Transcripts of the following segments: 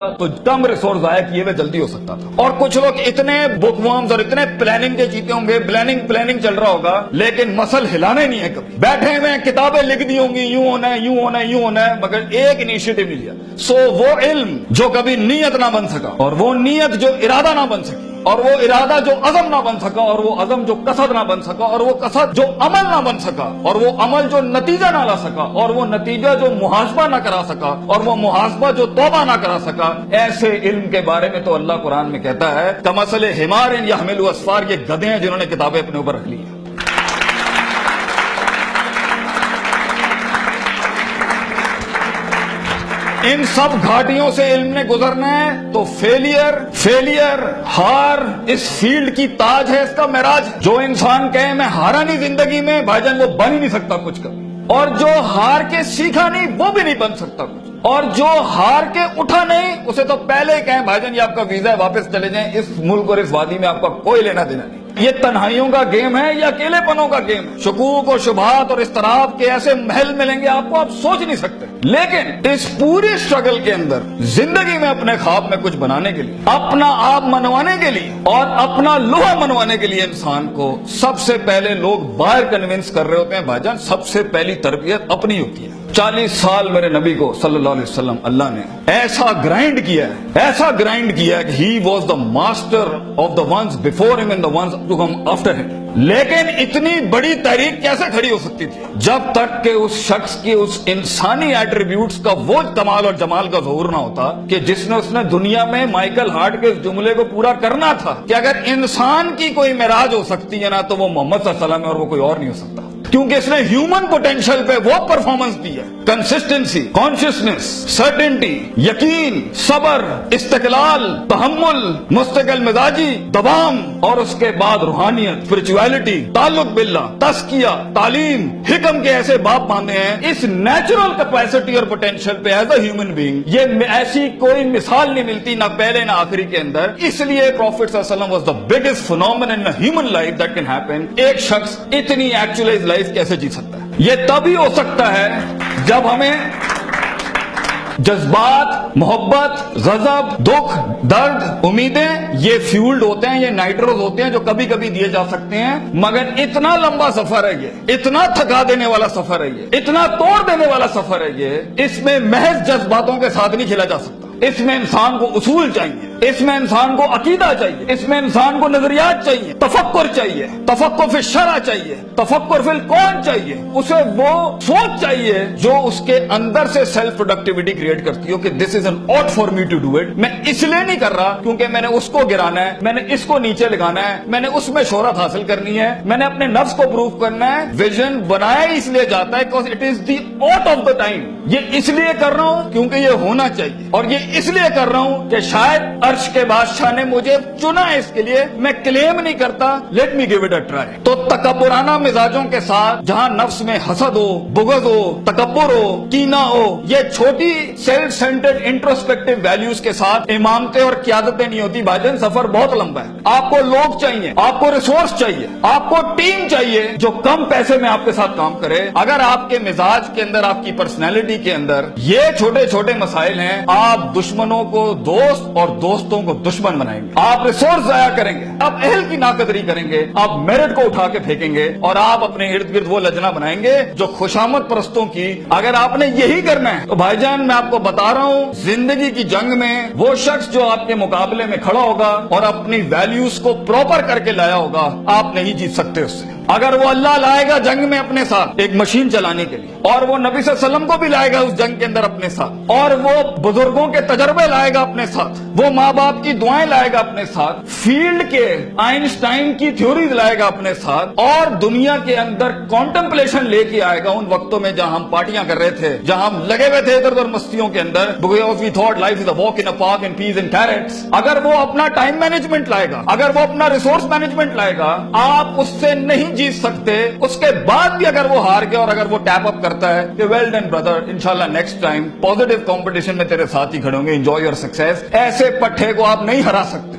تو کم ریسورس ضائع کیے ہوئے جلدی ہو سکتا تھا. اور کچھ لوگ اتنے بک ورمز اور اتنے پلاننگ کے جیتے ہوں گے, پلاننگ چل رہا ہوگا, لیکن مسل ہلانا ہی نہیں ہے. کبھی بیٹھے ہوئے کتابیں لکھ دی ہوں گی, یوں ہونا ہے, یوں ہونا ہے, یوں ہونا ہے, مگر ایک انیشیٹو نہیں لیا. سو وہ علم جو کبھی نیت نہ بن سکا, اور وہ نیت جو ارادہ نہ بن سکی, اور وہ ارادہ جو عزم نہ بن سکا, اور وہ عزم جو قصد نہ بن سکا, اور وہ قصد جو عمل نہ بن سکا, اور وہ عمل جو نتیجہ نہ لا سکا, اور وہ نتیجہ جو محاسبہ نہ کرا سکا, اور وہ محاسبہ جو توبہ نہ کرا سکا, ایسے علم کے بارے میں تو اللہ قرآن میں کہتا ہے کمثل حمار یحمل اسفار, یہ گدھے ہیں جنہوں نے کتابیں اپنے اوپر رکھ لی ہیں. ان سب گھاٹیوں سے علم نے گزرنا ہے تو فیلئر ہار اس فیلڈ کی تاج ہے, اس کا معراج. جو انسان کہے میں ہارا نہیں زندگی میں, بھائی جان وہ بن ہی نہیں سکتا کچھ کبھی. اور جو ہار کے سیکھا نہیں وہ بھی نہیں بن سکتا کچھ. اور جو ہار کے اٹھا نہیں اسے تو پہلے ہی کہیں بھائی جان یہ آپ کا ویزا ہے, واپس چلے جائیں, اس ملک اور اس وادی میں آپ کا کوئی لینا دینا نہیں. یہ تنہائیوں کا گیم ہے یا اکیلے پنوں کا گیم ہے. شکوک اور شبہات اور اضطراب کے ایسے محل ملیں گے آپ کو, آپ سوچ نہیں سکتے. لیکن اس پوری اسٹرگل کے اندر زندگی میں اپنے خواب میں کچھ بنانے کے لیے, اپنا آپ منوانے کے لیے, اور اپنا لوہا منوانے کے لیے انسان کو سب سے پہلے لوگ باہر کنونس کر رہے ہوتے ہیں. بھائی جان سب سے پہلی تربیت اپنی ہوتی ہے. 40 سال میرے نبی کو صلی اللہ علیہ وسلم اللہ نے ایسا گرائنڈ کیا ہے کہ he was the master of the ones before him and the ones to come after him. لیکن اتنی بڑی تحریک کیسے کھڑی ہو سکتی تھی جب تک کہ اس شخص کی اس انسانی ایٹریبیوٹس کا وہ کمال اور جمال کا ظہور نہ ہوتا کہ جس نے اس نے دنیا میں مائیکل ہارٹ کے اس جملے کو پورا کرنا تھا کہ اگر انسان کی کوئی معراج ہو سکتی ہے نا تو وہ محمد صلی اللہ علیہ وسلم ہے, اور وہ کوئی اور نہیں ہو سکتا. کیونکہ اس نے ہیومن پوٹینشل پہ وہ پرفارمنس دی ہے, کنسسٹنسی, کانشیسنس, سرٹنٹی, یقین, صبر, استقلال, تحمل, مستقل مزاجی, دوام, اور اس کے بعد روحانیت, اسپرچویلٹی, تعلق باللہ, تزکیہ, تعلیم, حکم کے ایسے باپ باندھے ہیں. اس نیچرل کیپیسٹی اور پوٹینشل پہ ایز اے ہیومن بینگ یہ ایسی کوئی مثال نہیں ملتی, نہ پہلے نہ آخری کے اندر. اس لیے پروفیٹ صلی اللہ علیہ وسلم was the biggest phenomenon in human life that can happen. ایک شخص اتنی ایکچوئلائز لائف کیسے جی سکتا ہے؟ یہ تبھی ہو سکتا ہے جب ہمیں جذبات, محبت, غضب, دکھ, درد, امیدیں یہ فیولڈ ہوتے ہیں, یہ نائٹروز ہوتے ہیں جو کبھی کبھی دیے جا سکتے ہیں. مگر اتنا لمبا سفر ہے یہ, اتنا تھکا دینے والا سفر ہے یہ, اتنا توڑ دینے والا سفر ہے یہ. اس میں محض جذباتوں کے ساتھ نہیں کھیلا جا سکتا. اس میں انسان کو اصول چاہیے, اس میں انسان کو عقیدہ چاہیے, اس میں انسان کو نظریات چاہیے, تفکر چاہیے, تفکر فی الشرع چاہیے, تفکر فی الکون چاہیے. اسے وہ سوچ چاہیے جو اس کے اندر سے سیلف پروڈکٹیوٹی کریٹ کرتی ہو کہ this is an ought for me to do it. میں اس لیے نہیں کر رہا کیونکہ میں نے اس کو گرانا ہے, میں نے اس کو نیچے لگانا ہے, میں نے اس میں شہرت حاصل کرنی ہے, میں نے اپنے نفس کو پروف کرنا ہے. ویژن بنایا اس لیے جاتا ہے because it is the ought of the time. یہ اس لیے کر رہا ہوں کیونکہ یہ ہونا چاہیے, اور یہ اس لیے کر رہا ہوں کہ شاید عرش کے بادشاہ نے مجھے چنا ہے اس کے لیے. میں کلیم نہیں کرتا, let me give it a try. تو تکبرانہ مزاجوں کے ساتھ جہاں نفس میں حسد ہو, بغض ہو, تکبر ہو, کینہ ہو, یہ چھوٹی سیلف سینٹرڈ انٹروسپیکٹو ویلیوز کے ساتھ امامتیں اور قیادتیں نہیں ہوتی. بھائی جان سفر بہت لمبا ہے. آپ کو لوگ چاہیے, آپ کو ریسورس چاہیے, آپ کو ٹیم چاہیے جو کم پیسے میں آپ کے ساتھ کام کرے. اگر آپ کے مزاج کے اندر, آپ کی پرسنالٹی کے اندر یہ چھوٹے چھوٹے مسائل ہیں, آپ دشمنوں کو دوست اور دوستوں کو دشمن بنائیں گے. آپ ریسورس ضائع کریں گے, آپ اہل کی ناقدری کریں گے, آپ میرٹ کو اٹھا کے پھینکیں گے, اور آپ اپنے ارد گرد وہ لجنا بنائیں گے جو خوشامد پرستوں کی. اگر آپ نے یہی کرنا ہے تو بھائی جان میں آپ کو بتا رہا ہوں, زندگی کی جنگ میں وہ شخص جو آپ کے مقابلے میں کھڑا ہوگا اور اپنی ویلیوز کو پراپر کر کے لایا ہوگا, آپ نہیں جیت سکتے اس سے. اگر وہ اللہ لائے گا جنگ میں اپنے ساتھ ایک مشین چلانے کے لیے, اور وہ نبی صلی اللہ علیہ وسلم کو بھی لائے گا اس جنگ کے اندر اپنے ساتھ, اور وہ بزرگوں کے تجربے لائے گا اپنے ساتھ, وہ ماں باپ کی دعائیں لائے گا اپنے ساتھ, فیلڈ کے آئنسٹائن کی تھیوریز لائے گا اپنے ساتھ, اور دنیا کے اندر کانٹمپلیشن لے کے آئے گا ان وقتوں میں جہاں ہم پارٹیاں کر رہے تھے, جہاں ہم لگے ہوئے تھے ادھر ادھر مستیوں کے اندر, because we thought life is a walk in a park and peas and carrots. اگر وہ اپنا ٹائم مینجمنٹ لائے گا, اگر وہ اپنا ریسورس مینجمنٹ لائے گا, آپ اس سے نہیں جیت سکتے. اس کے بعد بھی اگر وہ ہار گیا اور اگر وہ ٹیپ اپ کرتا ہے کہ ویل ڈن برادر, انشاءاللہ نیکسٹ ٹائم پازیٹیو کمپٹیشن میں تیرے ساتھ ہی کھڑے ہوں گے, انجوائے یور سکسیس. ایسے پٹھے کو آپ نہیں ہرا سکتے.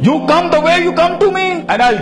You come the way you come to me and I'll